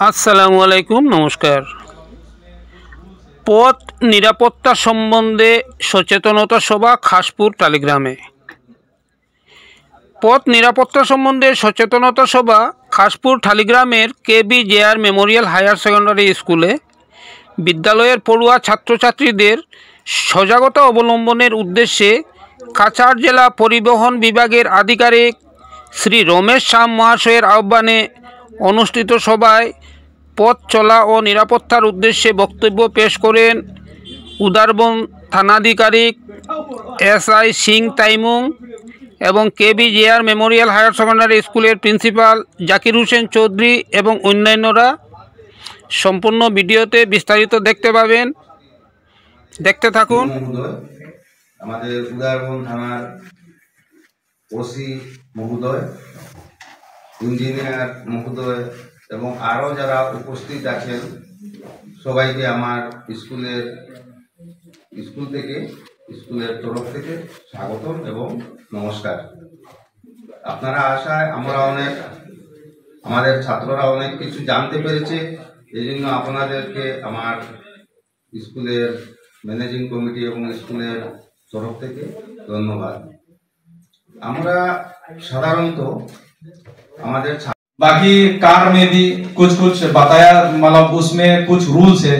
আসসালামু আলাইকুম, নমস্কার। পথ নিরাপত্তা সম্বন্ধে সচেতনতা সভা খাসপুর টালিগ্রামে। পথ নিরাপত্তা সম্বন্ধে সচেতনতা সভা খাসপুর টালিগ্রামের KBJR মেমোরিয়াল হায়ার সেকেন্ডারি স্কুলে বিদ্যালয়ের পড়ুয়া ছাত্রছাত্রীদের সজাগতা অবলম্বনের উদ্দেশ্যে কাছাড় জেলা পরিবহন বিভাগের আধিকারিক শ্রী রমেশ শাহ মহাশয়ের আহ্বানে অনুষ্ঠিত সভায় পথ চলা ও নিরাপত্তার উদ্দেশ্যে বক্তব্য পেশ করেন উদারবন থানাধিকারিক SI সিং তাইমুং এবং KBJR মেমোরিয়াল হায়ার সেকেন্ডারি স্কুলের প্রিন্সিপাল জাকির হোসেন চৌধুরী এবং অন্যান্যরা। সম্পূর্ণ ভিডিওতে বিস্তারিত দেখতে পাবেন, দেখতে থাকুন। আমাদের উদারবন থানার OC মহোদয়, ইঞ্জিনিয়ার মহোদয় এবং আরও যারা উপস্থিত আছেন সবাইকে আমার স্কুলের তরফ থেকে স্বাগতম এবং নমস্কার। আপনারা আসায় আমাদের ছাত্ররা অনেক কিছু জানতে পেরেছে, এই জন্য আপনাদেরকে আমার স্কুলের ম্যানেজিং কমিটি এবং স্কুলের তরফ থেকে ধন্যবাদ। আমরা সাধারণত আমাদের बाकी कार में भी कुछ बताया, मतलब उसमें कुछ रूल्स है।